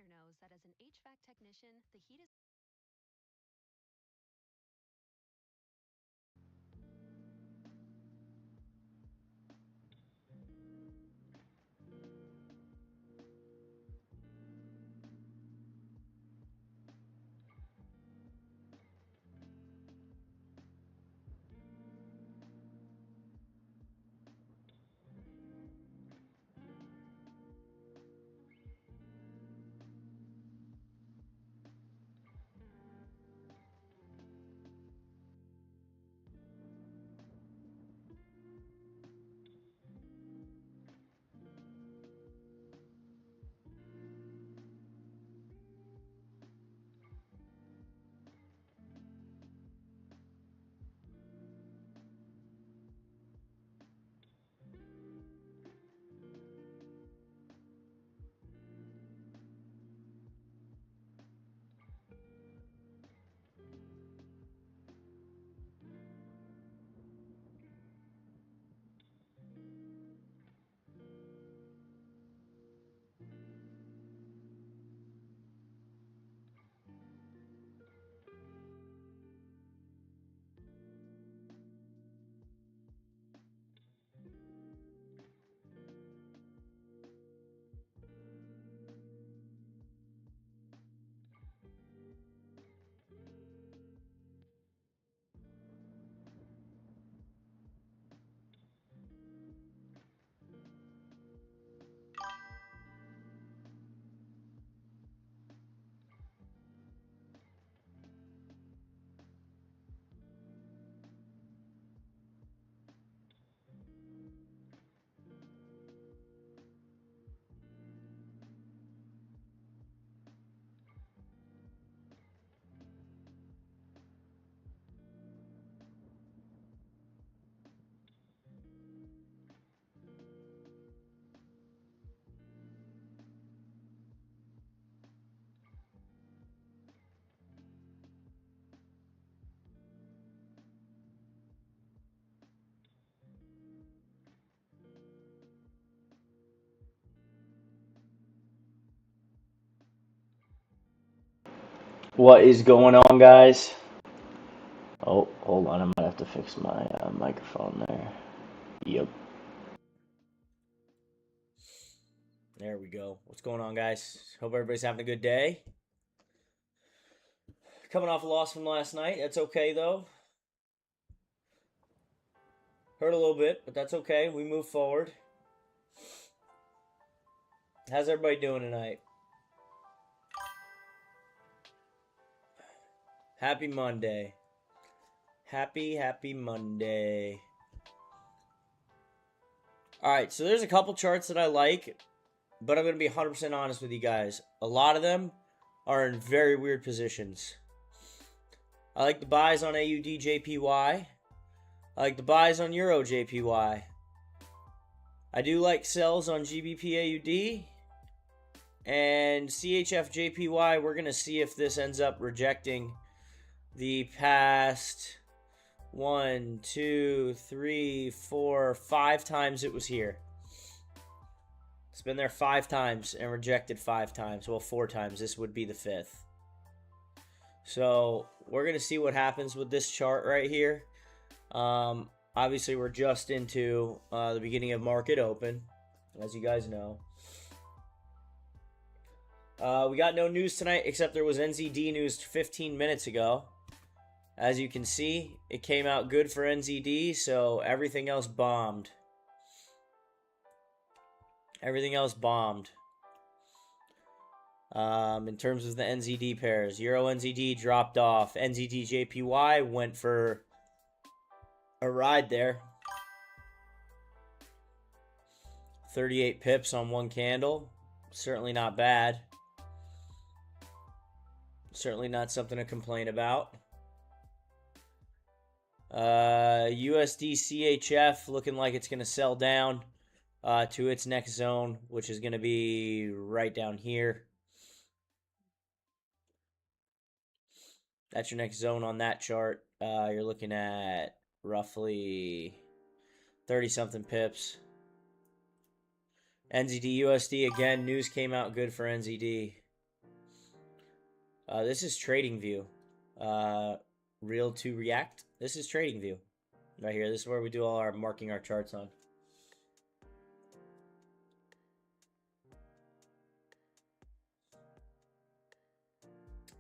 user knows that as an HVAC technician, the heat is What is going on, guys? Oh, hold on. I might have to fix my microphone there. Yep. There we go. What's going on, guys? Hope everybody's having a good day. Coming off a loss from last night. That's okay, though. Hurt a little bit, but that's okay. We move forward. How's everybody doing tonight? Happy Monday. Happy Monday. Alright, so there's a couple charts that I like, but I'm going to be 100% honest with you guys. A lot of them are in very weird positions. I like the buys on AUD JPY. I like the buys on Euro JPY. I do like sells on GBP AUD. And CHF JPY, we're going to see if this ends up rejecting the past 1, 2, 3, 4, 5 times it was here. It's been there 5 times and rejected 5 times. Well, 4 times. This would be the 5th. So we're going to see what happens with this chart right here. Obviously, we're just into the beginning of market open, as you guys know. We got no news tonight, except there was NZD news 15 minutes ago. As you can see, it came out good for NZD, so everything else bombed. Everything else bombed. In terms of the NZD pairs, Euro NZD dropped off. NZD JPY went for a ride there. 38 pips on one candle. Certainly not bad. Certainly not something to complain about. USD CHF looking like it's going to sell down to its next zone, which is going to be right down here. That's your next zone on that chart. You're looking at roughly 30-something pips. NZD USD, again, news came out good for NZD. This is trading view. Real to react. This is trading view. Right here. This is where we do all our marking our charts on.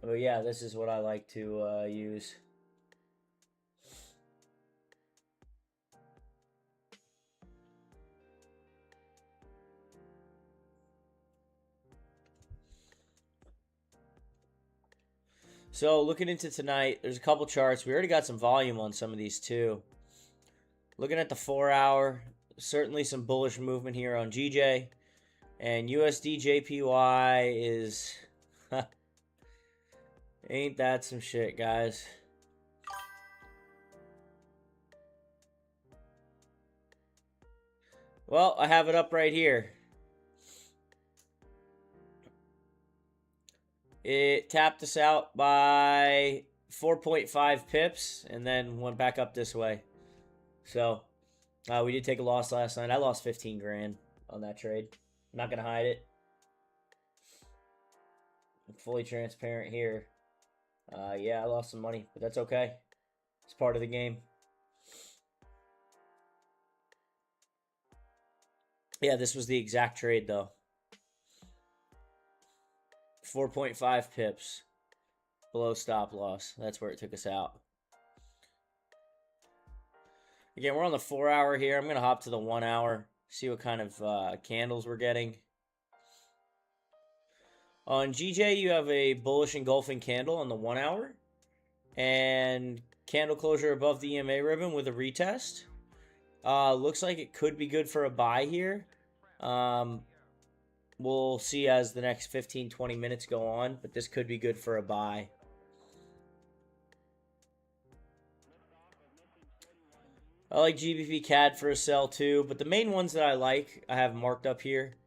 Oh yeah, this is what I like to use. So looking into tonight, there's a couple charts. We already got some volume on some of these too. Looking at the 4-hour, certainly some bullish movement here on GJ. And USD JPY is... ain't that some shit, guys. Well, I have it up right here. It tapped us out by 4.5 pips and then went back up this way. So, we did take a loss last night. I lost 15 grand on that trade. I'm not going to hide it. I'm fully transparent here. Yeah, I lost some money, but that's okay. It's part of the game. Yeah, this was the exact trade, though. 4.5 pips below stop loss. That's where it took us out. Again, we're on the 4-hour here. I'm going to hop to the 1-hour, see what kind of candles we're getting. On GJ, you have a bullish engulfing candle on the 1-hour. And candle closure above the EMA ribbon with a retest. Looks like it could be good for a buy here. We'll see as the next 15-20 minutes go on, but this could be good for a buy. I like GBP CAD for a sell too, but the main ones that I like, I have marked up here.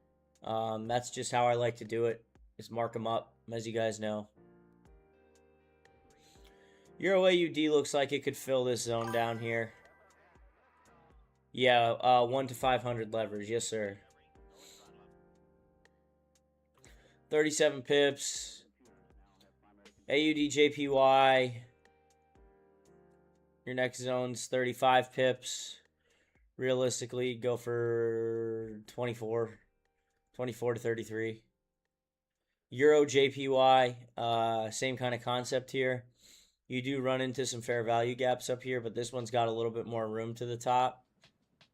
That's just how I like to do it, is mark them up, as you guys know. Euro AUD looks like it could fill this zone down here. Yeah, 1 to 500 levers, yes sir. 37 pips. AUD JPY. Your next zone's 35 pips. Realistically, go for 24 to 33. Euro JPY, same kind of concept here. You do run into some fair value gaps up here, but this one's got a little bit more room to the top.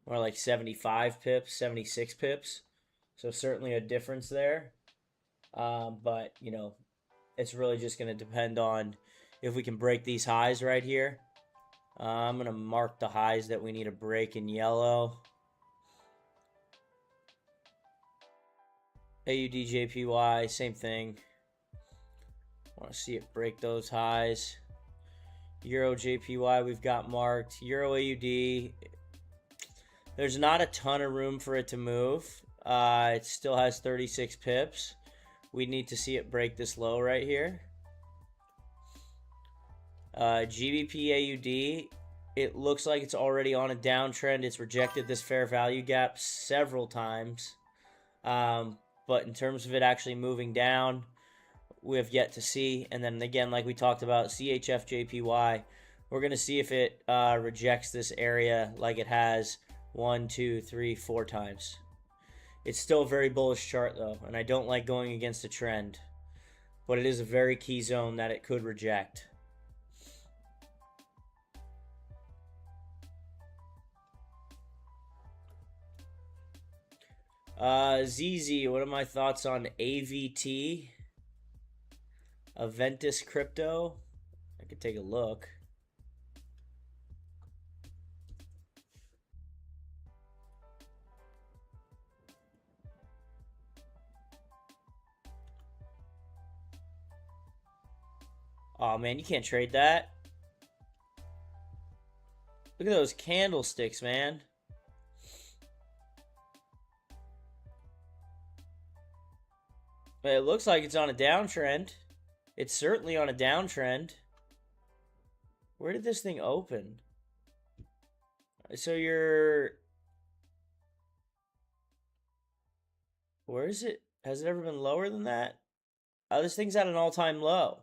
More like 75 pips, 76 pips. So certainly a difference there. But, you know, it's really just going to depend on if we can break these highs right here. I'm going to mark the highs that we need to break in yellow. AUD JPY, same thing. Want to see it break those highs. Euro JPY we've got marked. Euro AUD, there's not a ton of room for it to move. It still has 36 pips. We need to see it break this low right here. GBP AUD, it looks like it's already on a downtrend. It's rejected this fair value gap several times. But in terms of it actually moving down, we have yet to see. And then again, like we talked about, CHF JPY, we're going to see if it rejects this area like it has 1, 2, 3, 4 times. It's still a very bullish chart though, and I don't like going against a trend. But it is a very key zone that it could reject. ZZ, what are my thoughts on AVT? Aventus Crypto? I could take a look. Oh man, you can't trade that. Look at those candlesticks, man. But it looks like it's on a downtrend. It's certainly on a downtrend. Where did this thing open? So you're... Where is it? Has it ever been lower than that? Oh, this thing's at an all-time low.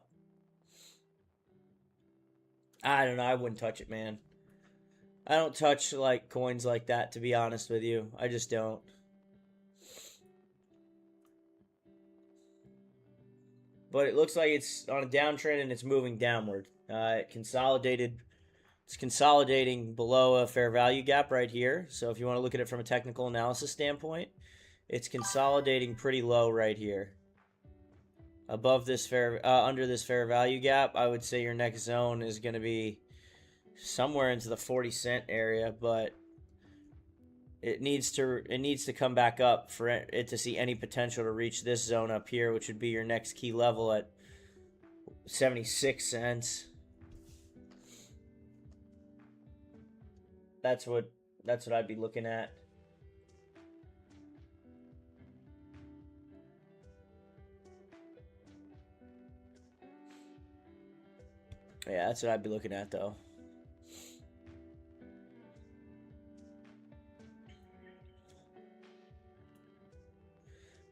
I don't know. I wouldn't touch it, man. I don't touch like coins like that, to be honest with you. I just don't. But it looks like it's on a downtrend and it's moving downward. It consolidated. It's consolidating below a fair value gap right here. So if you want to look at it from a technical analysis standpoint, it's consolidating pretty low right here. Above this under this fair value gap, I would say your next zone is going to be somewhere into the 40 cent area, but it needs to come back up for it to see any potential to reach this zone up here, which would be your next key level at 76 cents. That's what I'd be looking at. Yeah, that's what I'd be looking at though.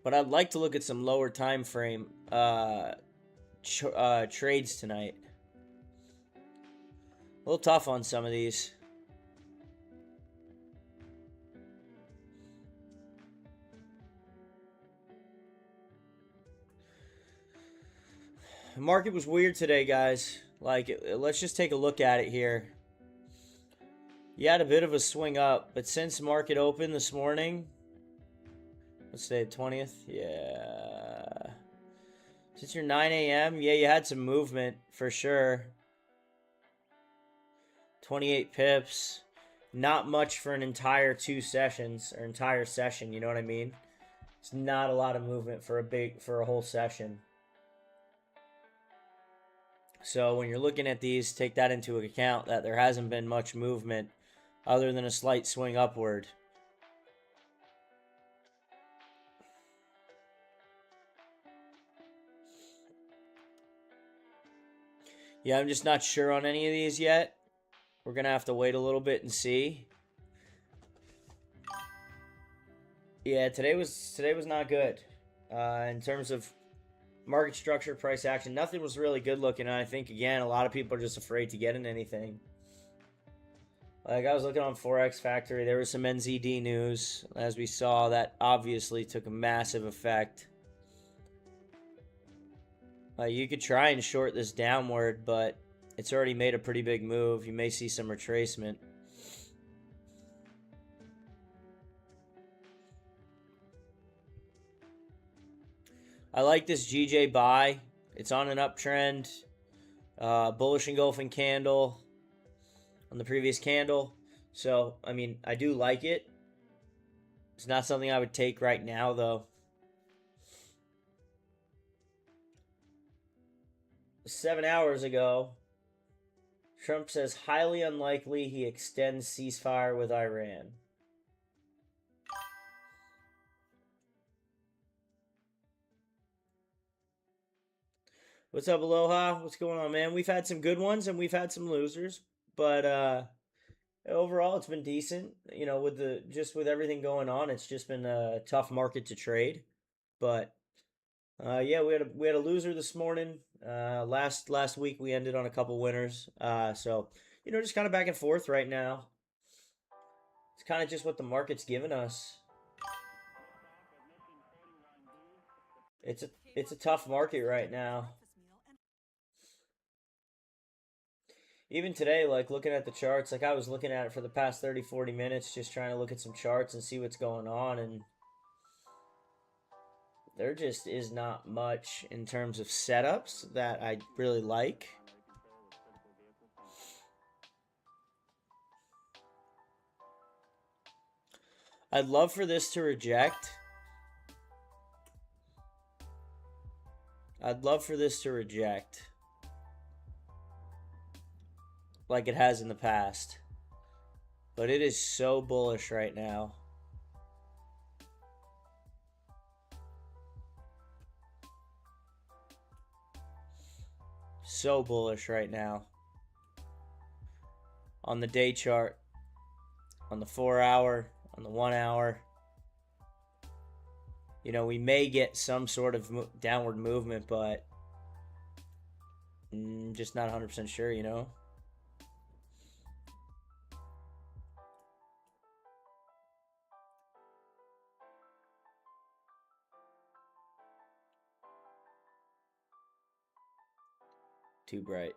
But I'd like to look at some lower time frame trades tonight. A little tough on some of these. The market was weird today, guys. Like, let's just take a look at it here. You had a bit of a swing up, but since market open this morning, let's say 20th, yeah. Since your 9 a.m., yeah, you had some movement for sure. 28 pips. Not much for an entire 2 sessions or entire session, you know what I mean? It's not a lot of movement for a whole session. So when you're looking at these, take that into account that there hasn't been much movement other than a slight swing upward. Yeah, I'm just not sure on any of these yet. We're going to have to wait a little bit and see. Yeah, today was not good. In terms of market structure, price action, nothing was really good looking. And I think, again, a lot of people are just afraid to get in anything. Like, I was looking on FOREX Factory. There was some NZD news. As we saw, that obviously took a massive effect. You could try and short this downward, but it's already made a pretty big move. You may see some retracement. I like this GJ buy. It's on an uptrend. Bullish engulfing candle on the previous candle. So, I mean, I do like it. It's not something I would take right now, though. 7 hours ago, Trump says highly unlikely he extends ceasefire with Iran. What's up, Aloha? What's going on, man? We've had some good ones and we've had some losers, but overall it's been decent. You know, with everything going on, it's just been a tough market to trade. But yeah, we had a loser this morning. Last week we ended on a couple winners. So you know, just kind of back and forth right now. It's kind of just what the market's given us. It's a tough market right now. Even today, like looking at the charts, like I was looking at it for the past 30, 40 minutes, just trying to look at some charts and see what's going on, and there just is not much in terms of setups that I really like. I'd love for this to reject. I'd love for this to reject like it has in the past. But it is so bullish right now. So bullish right now. On the day chart, on the 4 hour, on the 1 hour. You know, we may get some sort of downward movement, but just not 100% sure, you know. too bright.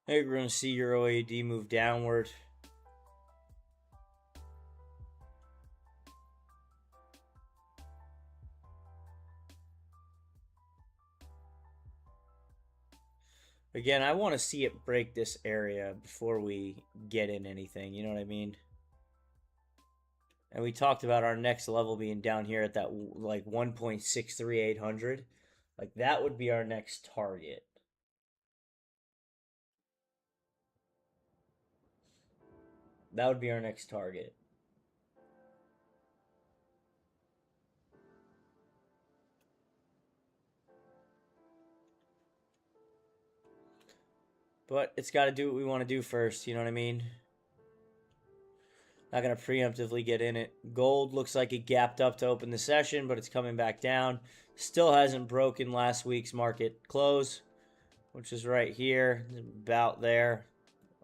Hey, we're going to see Euro AUD move downward. Again, I want to see it break this area before we get in anything. You know what I mean? And we talked about our next level being down here at that like 1.63800. Like that would be our next target. That would be our next target. But it's got to do what we want to do first. You know what I mean? Not going to preemptively get in it. Gold looks like it gapped up to open the session, but it's coming back down. Still hasn't broken last week's market close, which is right here, about there.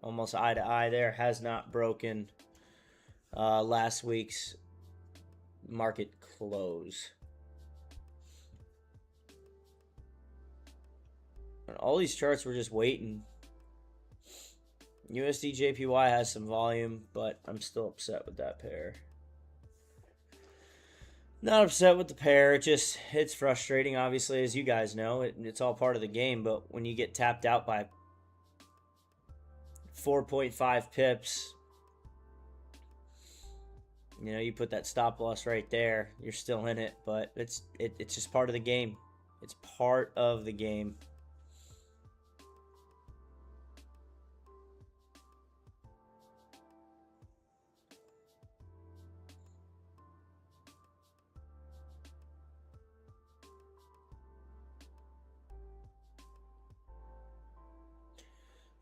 Almost eye to eye there. Has not broken last week's market close. And all these charts were just waiting. USD JPY has some volume, but I'm still upset with that pair. Not upset with the pair. It's frustrating, obviously, as you guys know. It's all part of the game, but when you get tapped out by 4.5 pips, you know, you put that stop loss right there. You're still in it, but it's just part of the game. It's part of the game.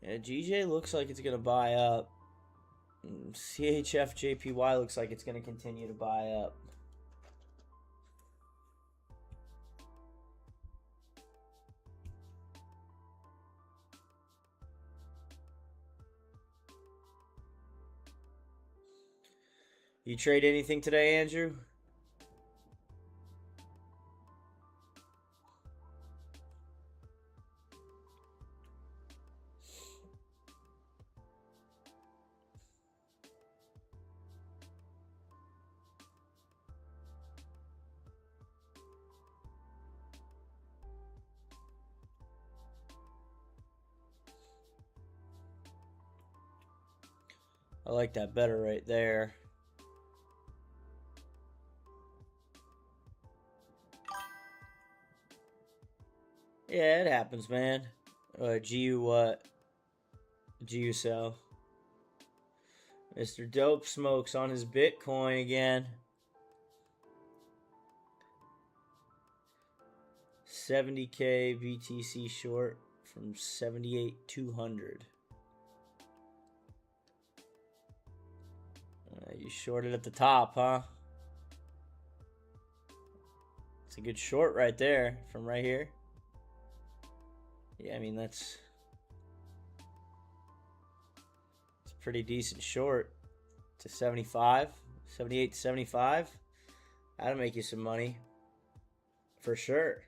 Yeah, GJ looks like it's going to buy up. CHF JPY looks like it's going to continue to buy up. You trade anything today, Andrew? I like that better right there. Yeah, it happens, man. GU what? GU sell. Mr. Dope Smokes on his Bitcoin again. 70K BTC short from 78,200. You shorted at the top, huh? It's a good short right there from right here. Yeah, I mean, it's a pretty decent short to 75, 78 to 75. That'll make you some money for sure.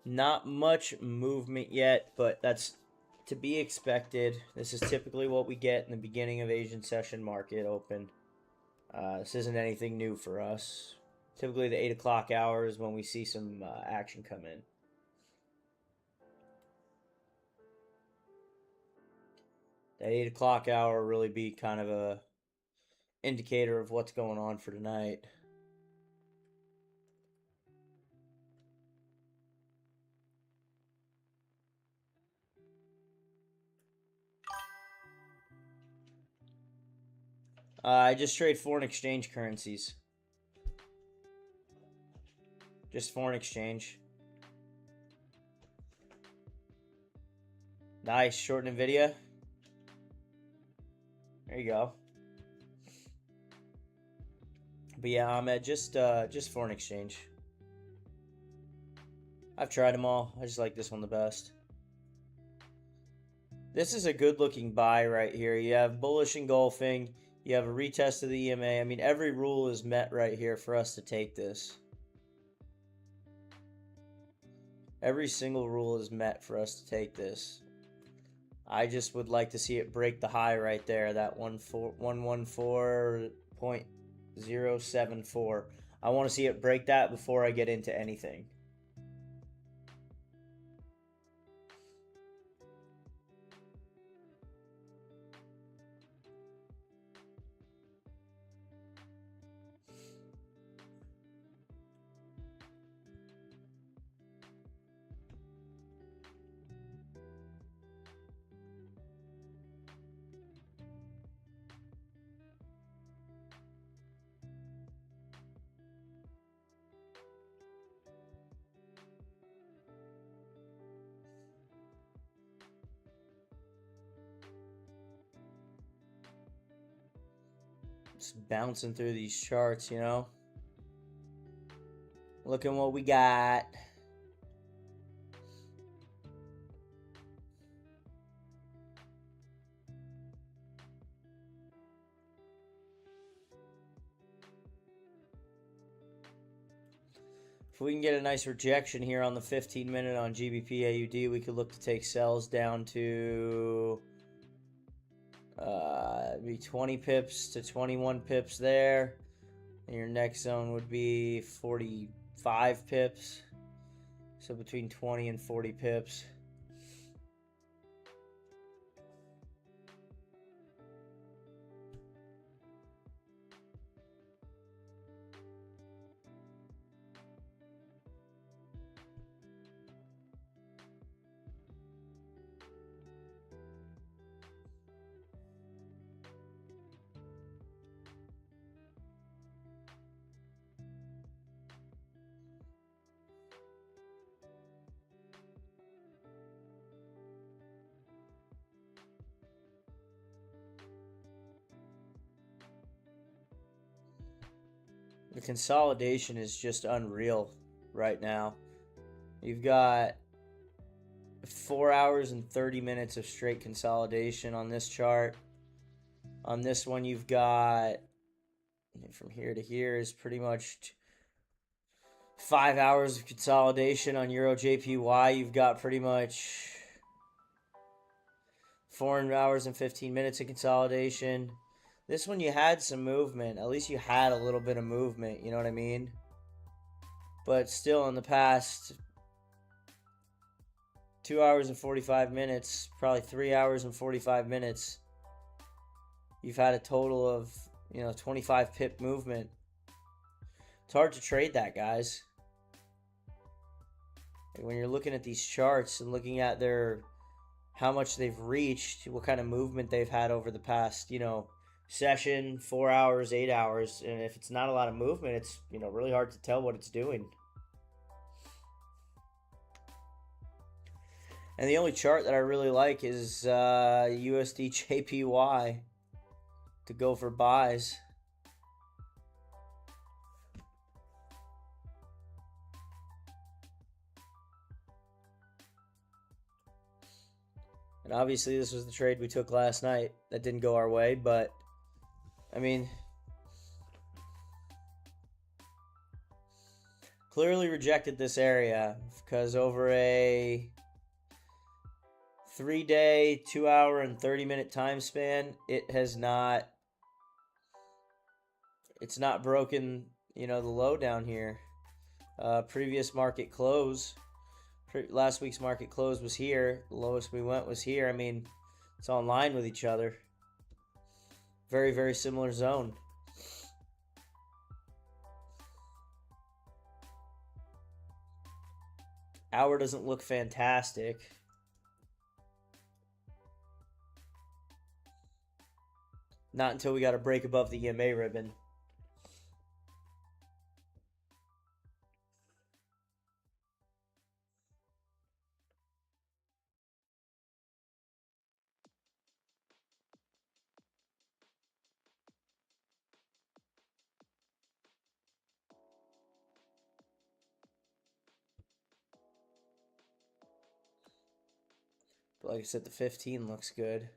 Not much movement yet, but that's to be expected. This is typically what we get in the beginning of Asian session market open. This isn't anything new for us. Typically the 8 o'clock hour is when we see some action come in. That 8 o'clock hour will really be kind of a indicator of what's going on for tonight. I just trade foreign exchange currencies. Just foreign exchange. Nice, short NVIDIA. There you go. But yeah, I'm at just foreign exchange. I've tried them all. I just like this one the best. This is a good looking buy right here. You have bullish engulfing. You have a retest of the EMA. I mean, every rule is met right here for us to take this. Every single rule is met for us to take this. I just would like to see it break the high right there, that 114.074. I want to see it break that before I get into anything. Just bouncing through these charts, you know. Look at what we got. If we can get a nice rejection here on the 15 minute on GBP AUD, we could look to take sells down to be 20 pips to 21 pips there. And your next zone would be 45 pips. So between 20 and 40 pips. The consolidation is just unreal right now. You've got 4 hours and 30 minutes of straight consolidation on this chart. On this one, you've got from here to here is pretty much 5 hours of consolidation. On Euro JPY, you've got pretty much 4 hours and 15 minutes of consolidation. This one you had some movement. At least you had a little bit of movement, you know what I mean? But still in the past 2 hours and 45 minutes, probably 3 hours and 45 minutes, you've had a total of, 25 pip movement. It's hard to trade that, guys. When you're looking at these charts and looking at how much they've reached, what kind of movement they've had over the past, session, 4 hours, 8 hours, and if it's not a lot of movement, it's really hard to tell what it's doing. And the only chart that I really like is USD JPY to go for buys. And obviously this was the trade we took last night. That didn't go our way, but I mean, clearly rejected this area because over a 3-day, 2 hour and 30-minute time span, it's not broken, the low down here. Previous market close, last week's market close was here. The lowest we went was here. I mean, It's on line with each other. Very, very similar zone. Hour doesn't look fantastic. Not until we got a break above the EMA ribbon. But like I said, the 15 looks good.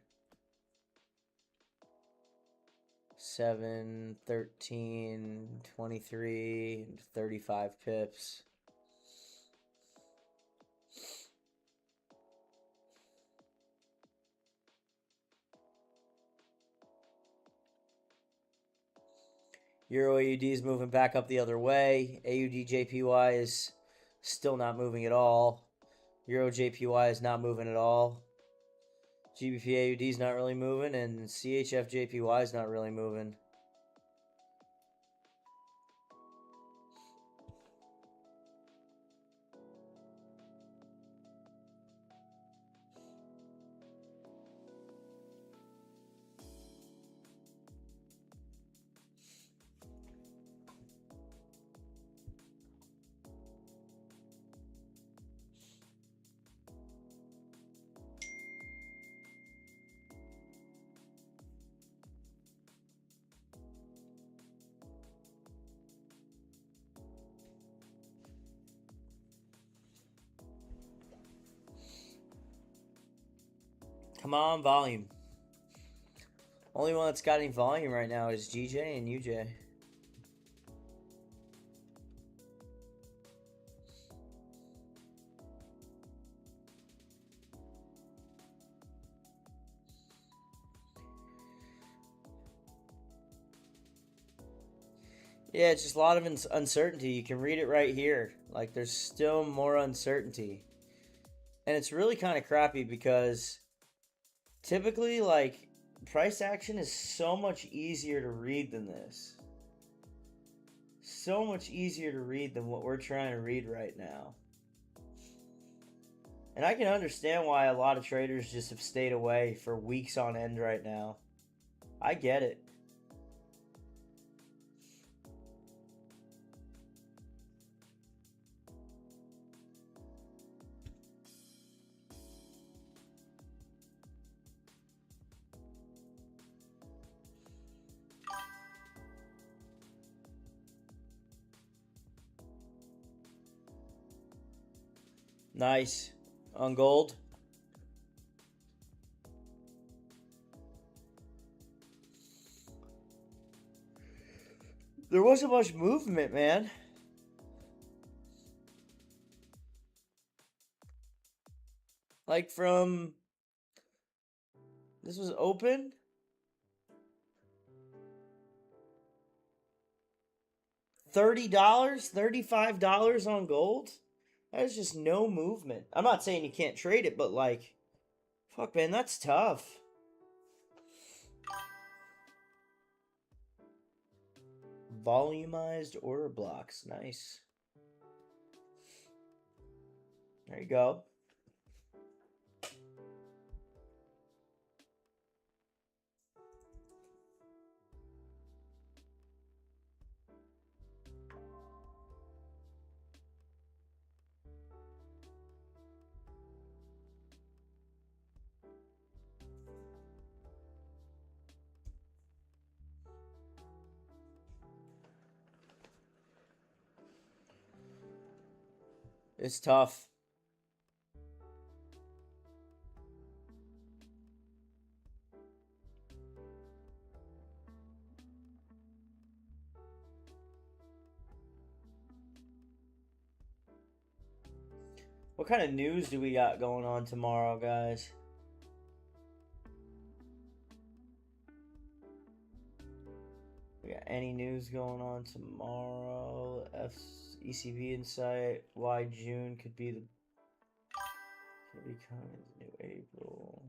7, 13, 23, 35 pips. Euro AUD is moving back up the other way. AUD JPY is still not moving at all. Euro JPY is not moving at all. GBP AUD is not really moving, and CHF JPY is not really moving. Come on, volume. Only one that's got any volume right now is GJ and UJ. Yeah, it's just a lot of uncertainty. You can read it right here. Like, there's still more uncertainty. And it's really kind of crappy because typically, like, price action is so much easier to read than this. So much easier to read than what we're trying to read right now. And I can understand why a lot of traders just have stayed away for weeks on end right now. I get it. Nice. On gold. There wasn't much movement, man. Like from... This was open. $30, $35 on gold? That's just no movement. I'm not saying you can't trade it, but like... Fuck, man, that's tough. Volumized order blocks. Nice. There you go. It's tough. What kind of news do we got going on tomorrow, guys? We got any news going on tomorrow? ECB insight. Why June could be the... Could be coming new April.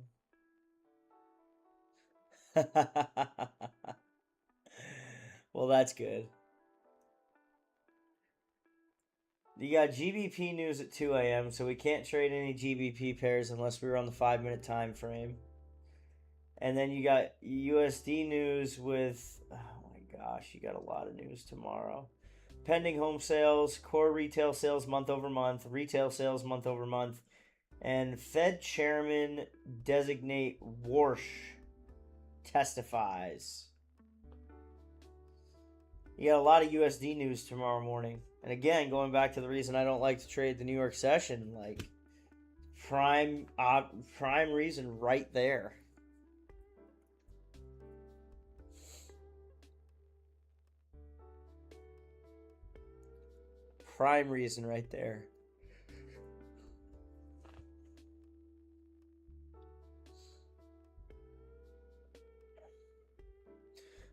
Well, that's good. You got GBP news at 2 a.m., so we can't trade any GBP pairs unless we were on the 5-minute time frame. And then you got USD news with, oh my gosh, you got a lot of news tomorrow. Pending home sales, core retail sales month over month, retail sales month over month, and Fed Chairman designate Warsh testifies. You got a lot of USD news tomorrow morning. And again, going back to the reason I don't like to trade the New York session, like prime reason right there. Prime reason right there.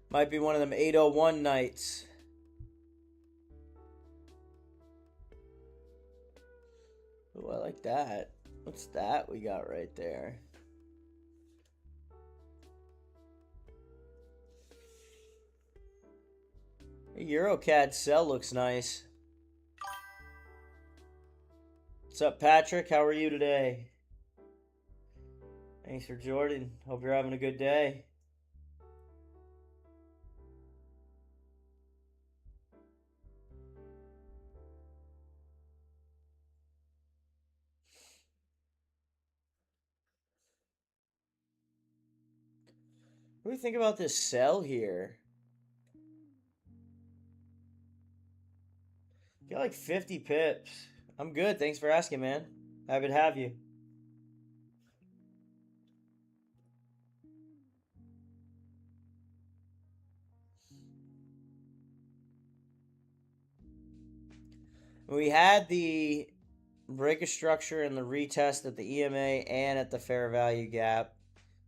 Might be one of them 801 nights. Ooh, I like that. What's that we got right there? EuroCAD sell looks nice. What's up, Patrick? How are you today? Thanks for Jordan. Hope you're having a good day. What do you think about this sell here? Got like 50 pips. I'm good. Thanks for asking, man. Happy to have you. We had the break of structure and the retest at the EMA and at the fair value gap.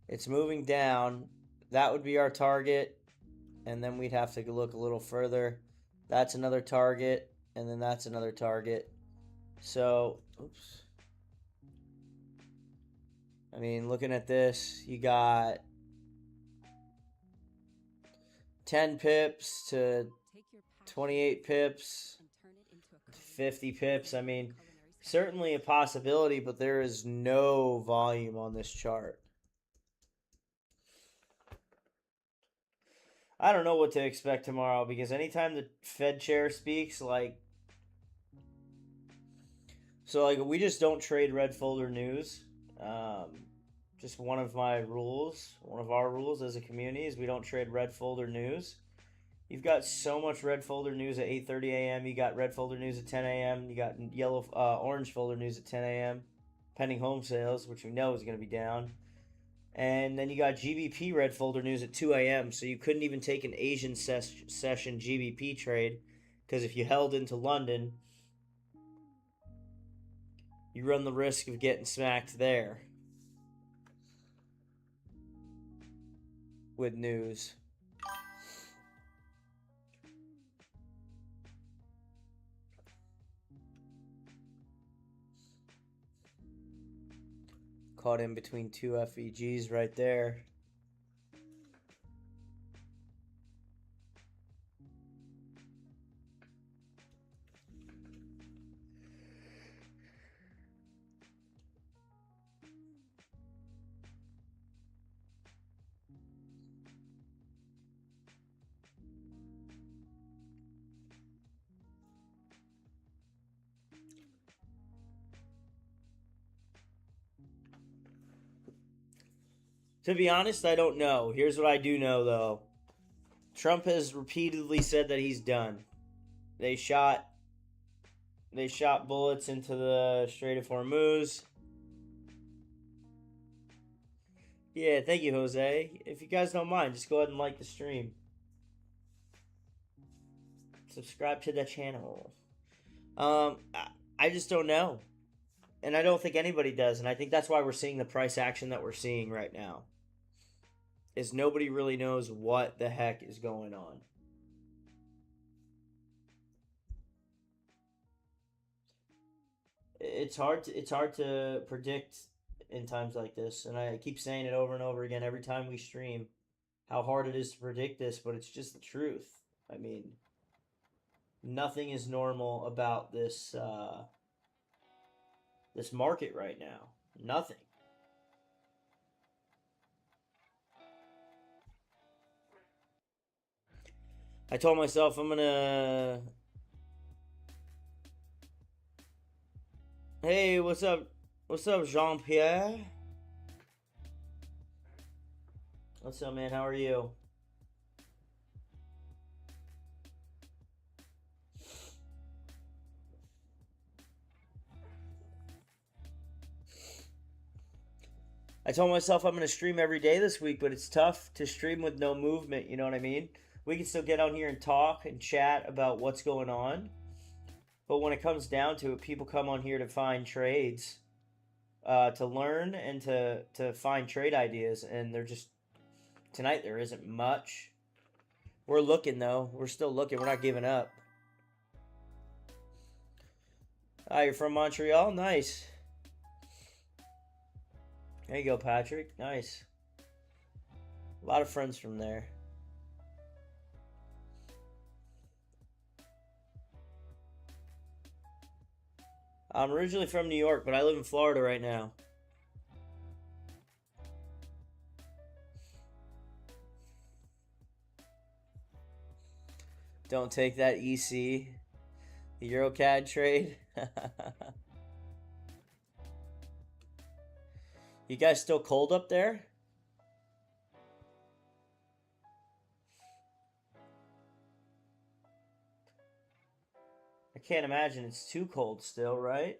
It's moving down. That would be our target. And then we'd have to look a little further. That's another target. And then that's another target. So, oops. I mean, looking at this, you got 10 pips to 28 pips, 50 pips. I mean, certainly a possibility, but there is no volume on this chart. I don't know what to expect tomorrow because anytime the Fed chair speaks, we just don't trade red folder news. Just one of our rules as a community is we don't trade red folder news. You've got so much red folder news at 8:30 a.m. You got red folder news at 10 a.m. You got orange folder news at 10 a.m. Pending home sales, which we know is going to be down. And then you got GBP red folder news at 2 a.m. So you couldn't even take an Asian session GBP trade because if you held into London, you run the risk of getting smacked there with news. Caught in between two FEGs right there. To be honest, I don't know. Here's what I do know, though. Trump has repeatedly said that he's done. They shot bullets into the Strait of Hormuz. Yeah, thank you, Jose. If you guys don't mind, just go ahead and like the stream. Subscribe to the channel. I just don't know. And I don't think anybody does. And I think that's why we're seeing the price action that we're seeing right now. Is nobody really knows what the heck is going on. It's hard to predict in times like this, and I keep saying it over and over again every time we stream. how hard it is to predict this, but it's just the truth. I mean, nothing is normal about this market right now. Nothing. I told myself I'm gonna. Hey, what's up? What's up, Jean Pierre? What's up, man? How are you? I told myself I'm going to stream every day this week, but it's tough to stream with no movement, you know what I mean? We can still get on here and talk and chat about what's going on. But when it comes down to it, people come on here to find trades, to learn and to find trade ideas. And they're just, tonight there isn't much. We're looking though. We're still looking. We're not giving up. Ah, you're from Montreal? Nice. There you go, Patrick. Nice. A lot of friends from there. I'm originally from New York, but I live in Florida right now. Don't take that EC. The EuroCAD trade. You guys still cold up there? I can't imagine it's too cold still, right?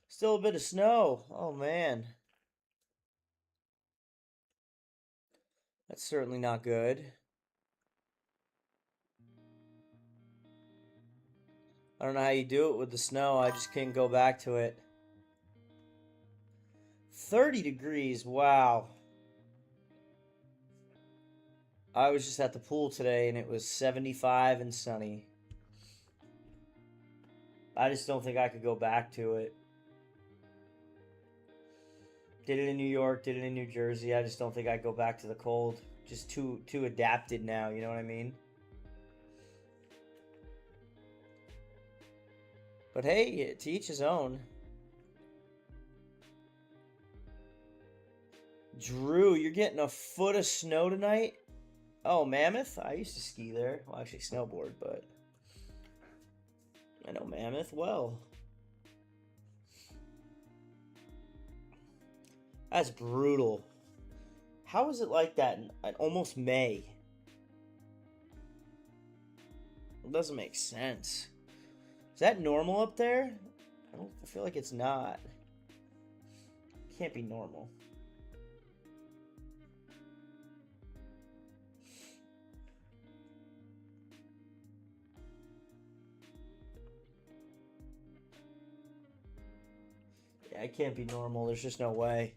Still a bit of snow. Oh man. That's certainly not good. I don't know how you do it with the snow. I just can't go back to it. 30 degrees. Wow. I was just at the pool today and it was 75 and sunny. I just don't think I could go back to it. Did it in New York, did it in New Jersey. I just don't think I'd go back to the cold. Just too adapted now, you know what I mean? But hey, to each his own. Drew, you're getting a foot of snow tonight? Oh, Mammoth? I used to ski there. Well, actually snowboard, but I know Mammoth well. That's brutal. How is it like that in almost May? It doesn't make sense. Is that normal up there? I feel like it's not. It can't be normal. Yeah, it can't be normal. There's just no way.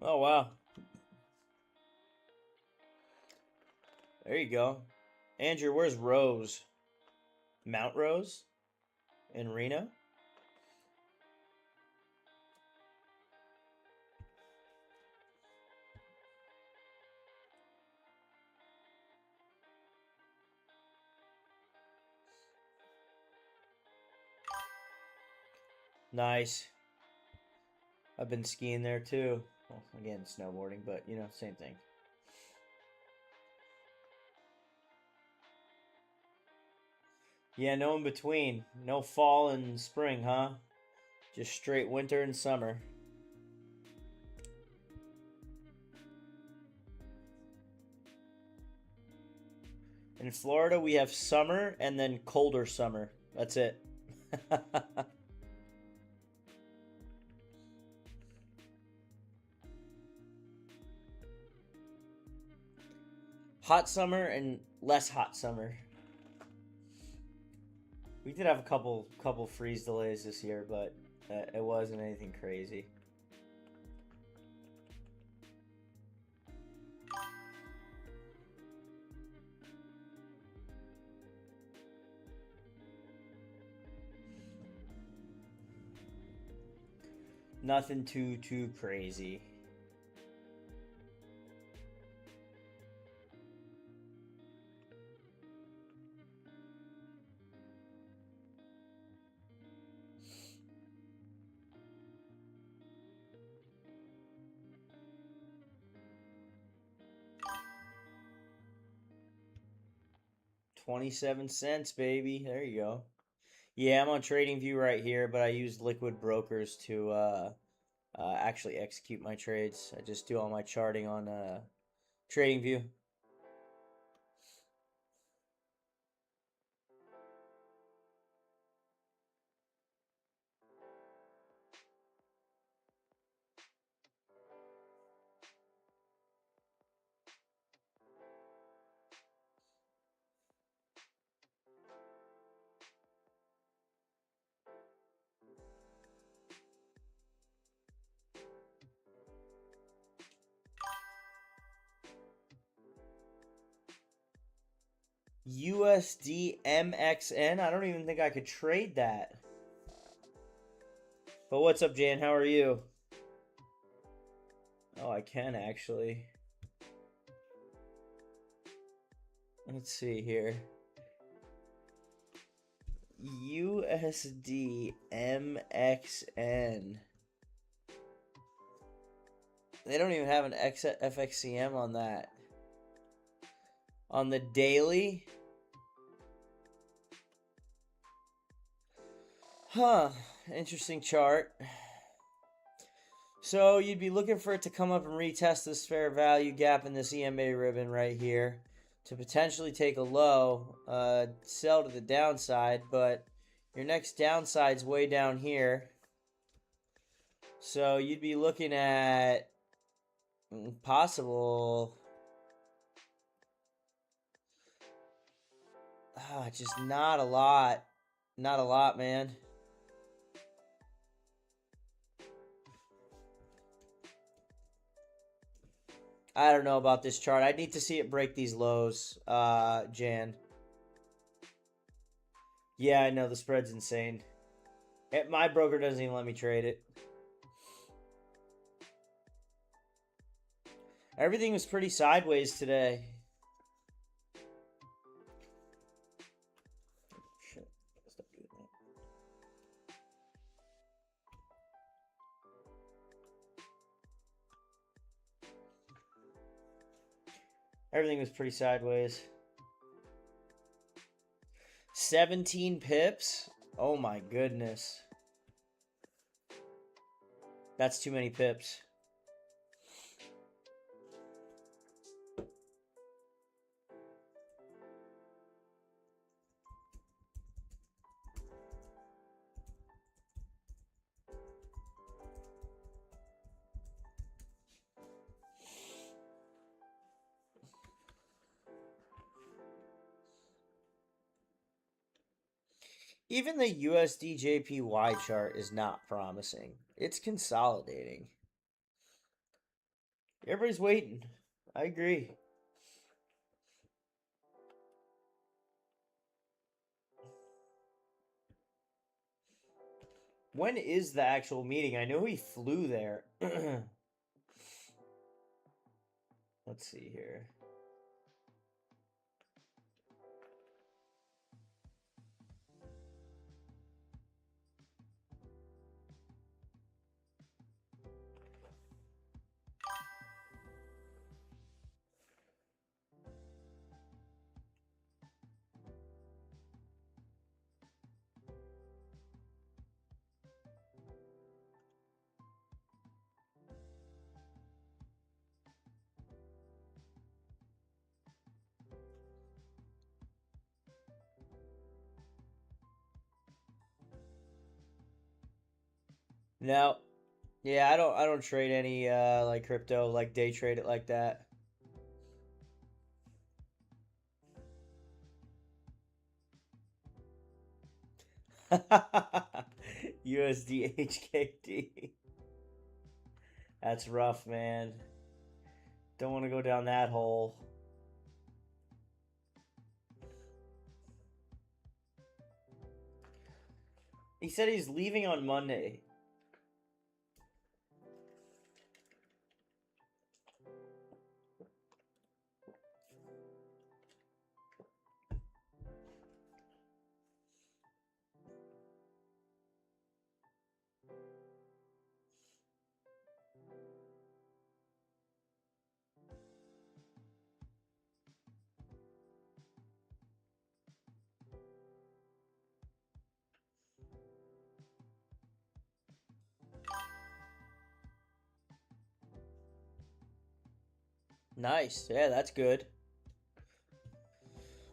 Oh, wow. There you go. Andrew, where's Rose? Mount Rose? In Reno? Nice. I've been skiing there too. Well, again, snowboarding, but you know, same thing. Yeah, no in between. No fall and spring, huh? Just straight winter and summer. In Florida, we have summer and then colder summer. That's it. Hot summer and less hot summer. We did have a couple freeze delays this year, but it wasn't anything crazy. Nothing too crazy. $0.27, baby. There you go. Yeah, I'm on TradingView right here, but I use liquid brokers to actually execute my trades. I just do all my charting on TradingView. USD MXN. I don't even think I could trade that. But what's up, Jan? How are you? Oh, I can actually. Let's see here. USD MXN. They don't even have an FXCM on that. On the daily. Huh. Interesting chart. So you'd be looking for it to come up and retest this fair value gap in this EMA ribbon right here to potentially take a low, sell to the downside, but your next downside's way down here. So you'd be looking at possible, just not a lot. Not a lot, man. I don't know about this chart. I need to see it break these lows, Jan. Yeah, I know the spread's insane. My broker doesn't even let me trade it. Everything was pretty sideways today. Shit. Stop doing that. Everything was pretty sideways. 17 pips? Oh my goodness. That's too many pips. Even the USD JPY chart is not promising. It's consolidating. Everybody's waiting. I agree. When is the actual meeting? I know he flew there. Let's see here. No. Yeah, I don't trade any like crypto, like day trade it like that. USD HKD. That's rough, man. Don't want to go down that hole. He said he's leaving on Monday. Nice. Yeah, that's good.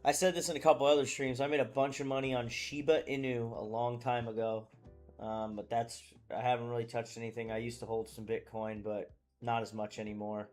I said this in a couple other streams. I made a bunch of money on Shiba Inu a long time ago. But I haven't really touched anything. I used to hold some Bitcoin, but not as much anymore.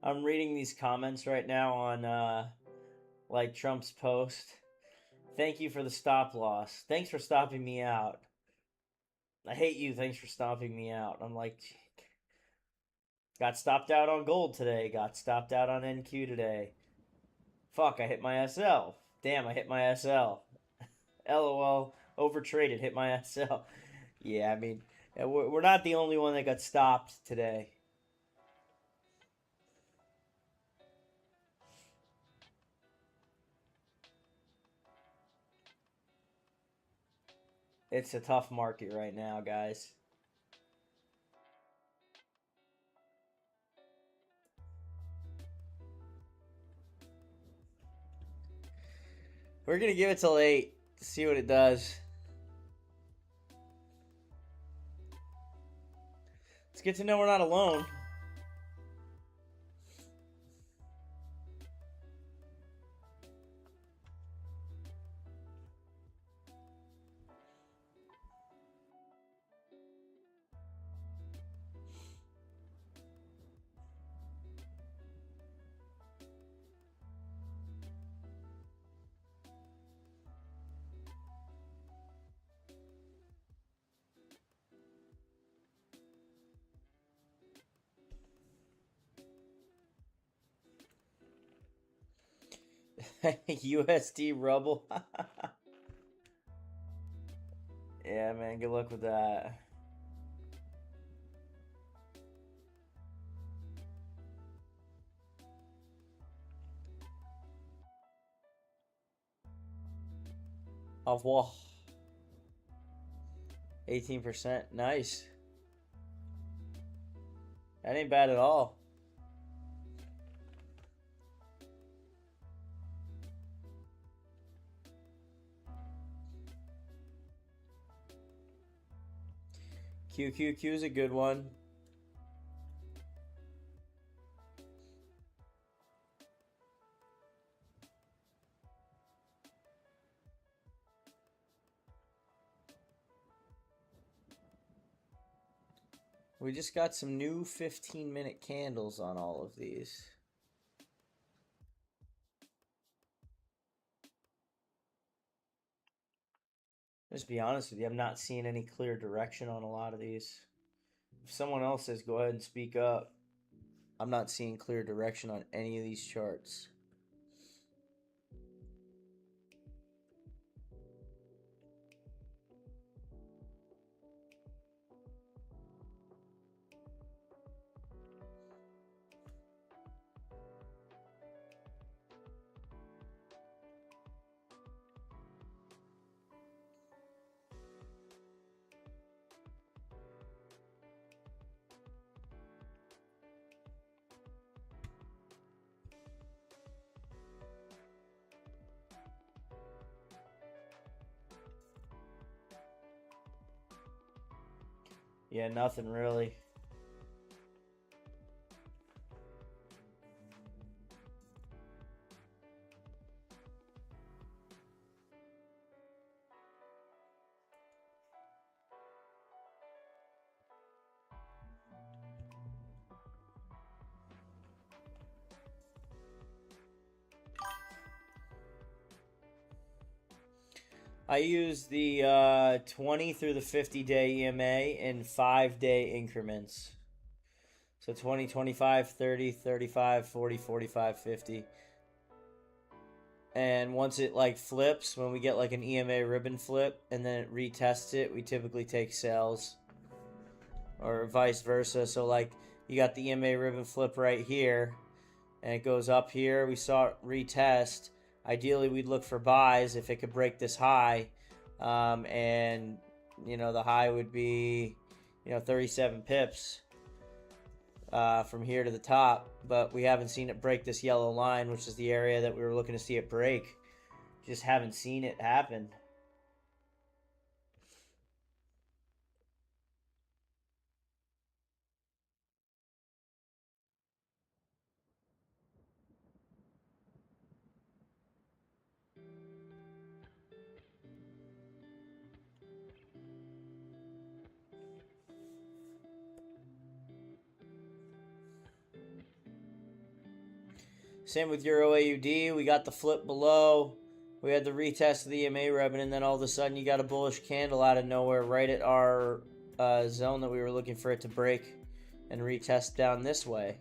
I'm reading these comments right now on like Trump's post. Thank you for the stop loss. Thanks for stopping me out. I hate you. Thanks for stopping me out. I'm like, got stopped out on gold today. Got stopped out on NQ today. Fuck, I hit my SL. Damn, I hit my SL. LOL, overtraded, hit my SL. Yeah, I mean, we're not the only one that got stopped today. It's a tough market right now, guys. We're gonna give it till 8 to see what it does. It's good to know we're not alone. USD rubble. Yeah, man, good luck with that. Au revoir. 18%. Nice. That ain't bad at all. QQQ is a good one. We just got some new 15-minute candles on all of these. Just be honest with you, I'm not seeing any clear direction on a lot of these. If someone else says go ahead and speak up, I'm not seeing clear direction on any of these charts. Yeah, nothing really. I use the 20 through the 50-day EMA in 5-day increments. So 20, 25, 30, 35, 40, 45, 50. And once it like flips, when we get like an EMA ribbon flip and then it retests it, we typically take sales. Or vice versa. So like you got the EMA ribbon flip right here and it goes up here. We saw it retest. Ideally, we'd look for buys if it could break this high. And, you know, the high would be, 37 pips from here to the top. But we haven't seen it break this yellow line, which is the area that we were looking to see it break. Just haven't seen it happen. Same with Euro AUD. We got the flip below. We had the retest of the EMA ribbon, and then all of a sudden you got a bullish candle out of nowhere right at our zone that we were looking for it to break and retest down this way.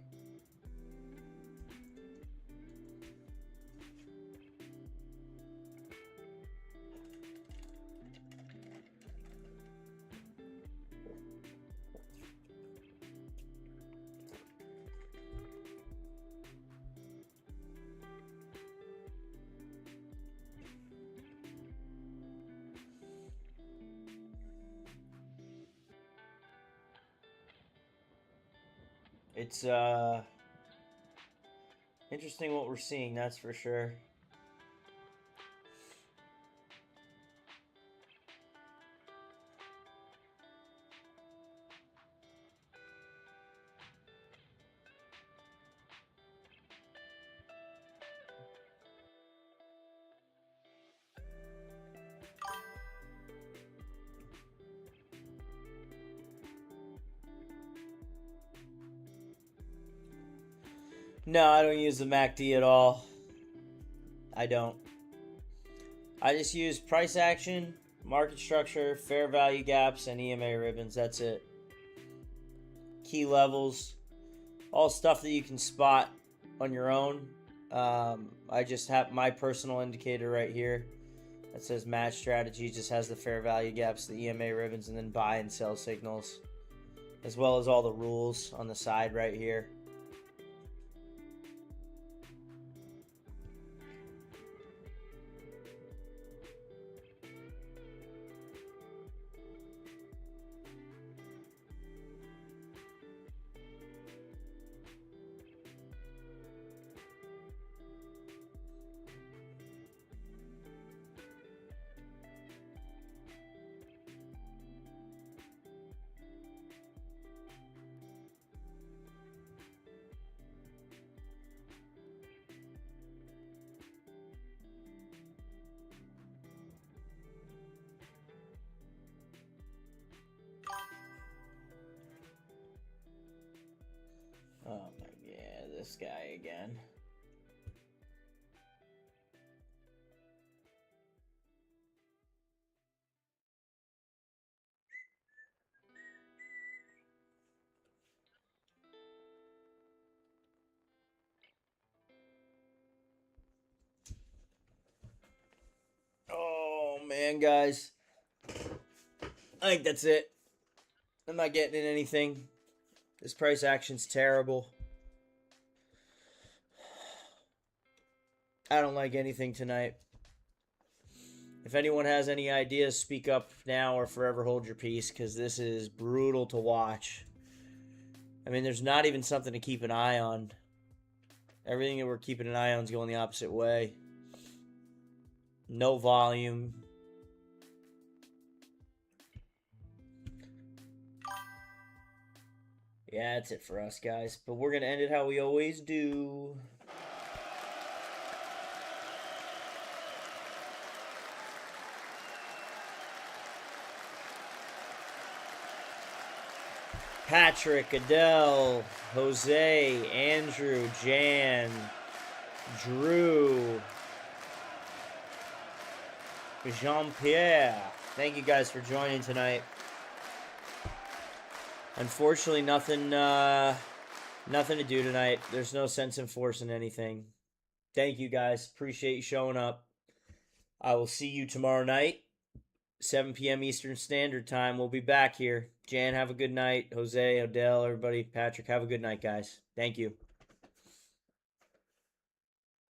It's interesting what we're seeing, that's for sure. No, I don't use the MACD at all. I don't. I just use price action, market structure, fair value gaps, and EMA ribbons. That's it. Key levels, all stuff that you can spot on your own. I just have my personal indicator right here that says match strategy. Just has the fair value gaps, the EMA ribbons, and then buy and sell signals, as well as all the rules on the side right here. Oh my god, this guy again. Oh man, guys. I think that's it. I'm not getting in anything. This price action's terrible. I don't like anything tonight. If anyone has any ideas, speak up now or forever hold your peace, because this is brutal to watch. I mean, there's not even something to keep an eye on. Everything that we're keeping an eye on is going the opposite way. No volume. Yeah, that's it for us, guys. But we're going to end it how we always do. Patrick, Adele, Jose, Andrew, Jan, Drew, Jean-Pierre. Thank you guys for joining tonight. Unfortunately, nothing to do tonight. There's no sense in forcing anything. Thank you guys. Appreciate you showing up. I will see you tomorrow night, 7 p.m. Eastern Standard Time. We'll be back here. Jan, have a good night. Jose, Odell, everybody, Patrick, have a good night, guys. Thank you.